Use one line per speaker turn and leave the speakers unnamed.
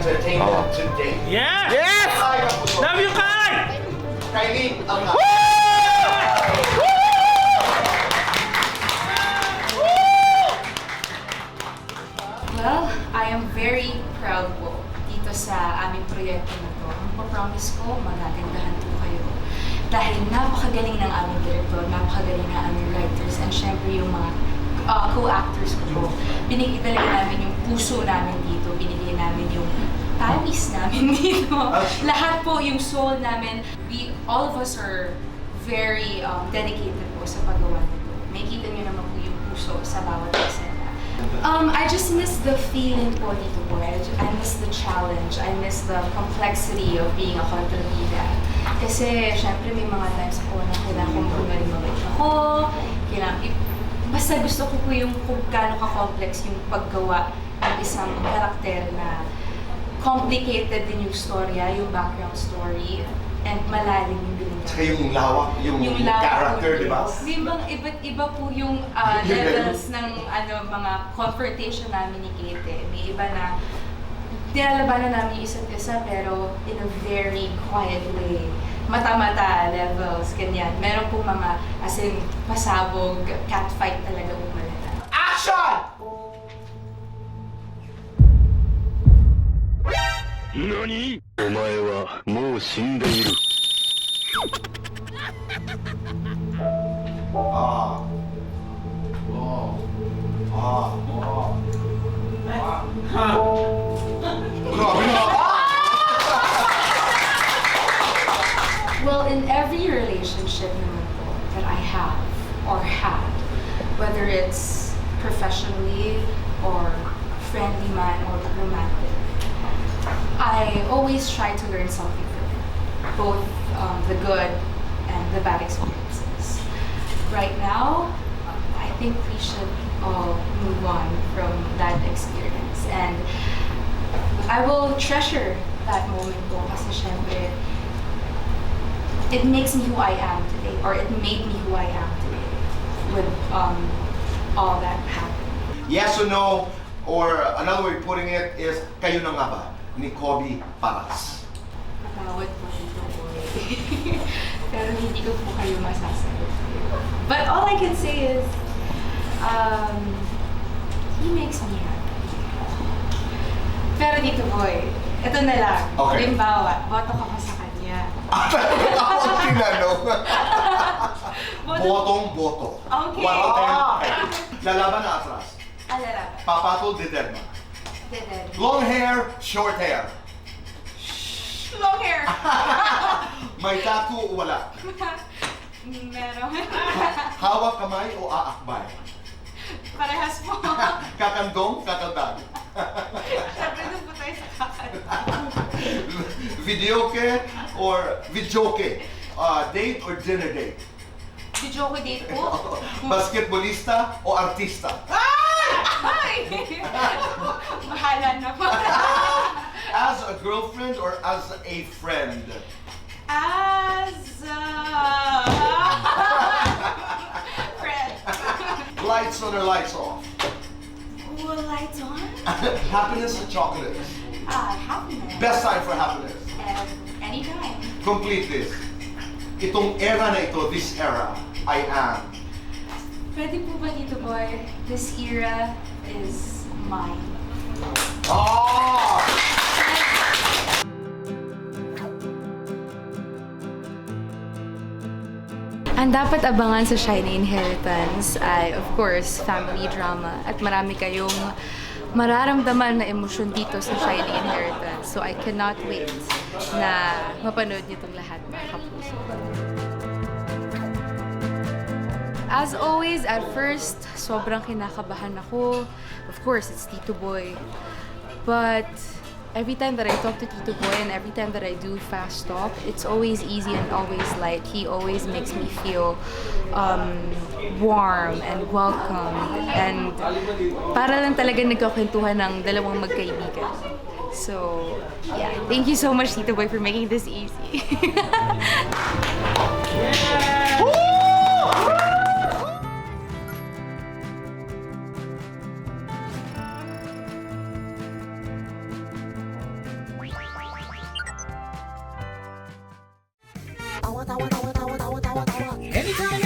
entertainment today.
Yes!
Yes!
Love you, Kai!
Kailin ang
Well, I am very proud po dito sa aming proyekto na to. Ang papromise ko, magagandahan po kayo. Dahil napakagaling ng aming director, napakagaling ng aming writers, and syempre yung mga co-actors ko po. Binigay talaga namin yung puso namin dito, binigay namin yung tamis namin dito. Lahat po yung soul namin. All of us are very dedicated po sa paggawa nito. May kita nyo naman po yung puso sa bawat eksena. I just miss the feeling po dito po. I miss the challenge. I miss the complexity of being a kontrabida. Kasi, syempre, may mga times po na kailangan kong magaling mabait ako. Basta gusto ko po yung kung gaano ka-complex yung paggawa ng isang karakter na complicated din yung storya, yung background story, and malalim yung binigay.
Tsaka yung lawak, yung character, di ba?
May mga iba't iba po yung levels ng mga confrontation namin ni Kate. May iba na nilalabanan namin yung isa't isa pero in a very quiet way. Mata-mata levels, ganyan. Meron po mga, as in, pasabog, catfight talaga umalala.
Action!
何？お前はもう死んでいる。
Ah. Oh. Ah. Oh. Grabe na!
Well, in every relationship naman po that I have or had, whether it's professionally or friendly man or romantic, I always try to learn something from it, both the good and the bad experiences. Right now, I think we should all move on from that experience, and I will treasure that moment po kasi syempre, it makes me who I am today, or it made me who I am today with all that happened.
Yes or no, or another way of putting it is, kayo na nga ba ni Kobe Paras?
Bawat po dito po pero hindi ko po kayo masasagot. But all I can say is, he makes me happy. Pero dito boy, ito na lang.
Okay.
Halimbawa, boto ka pa sa kanya.
Ako ang tinanong. Botong boto.
Okay.
Lalaban na atras.
Alala ba?
Papatol de Derma.
Deden.
Long hair, short hair.
Long hair!
May tattoo o wala?
Meron.
Hawak kamay o aakbay?
Parehas po.
Kakandong, kakandang.
Siyempre doon po tayo sa kakanta.
Videoke or videoke? Date or dinner date?
Video ko date po.
Basketballista o artista?
Ay! Bahala na po.
As a girlfriend or as a friend?
As a friend.
Lights on or lights off?
Ooh, lights on?
Happiness or chocolates?
Happiness.
Best time for happiness.
Anytime.
Complete this. Itong era na ito, this era, I am.
Pwede po ba dito, boy? This era is mine.
Oh!
Ang dapat abangan sa Shiny Inheritance ay, of course, family drama. At marami kayong mararamdaman na emosyon dito sa Shiny Inheritance. So I cannot wait na mapanood niyo itong lahat, mga kapuso. As always, at first, sobrang kinakabahan ako. Of course, it's Tito Boy. But every time that I talk to Tito Boy and every time that I do Fast Talk, it's always easy and always light. He always makes me feel warm and welcome. And para lang talaga nagkakwentuhan ng dalawang magkaibigan. So, yeah. Thank you so much, Tito Boy, for making this easy.
Anytime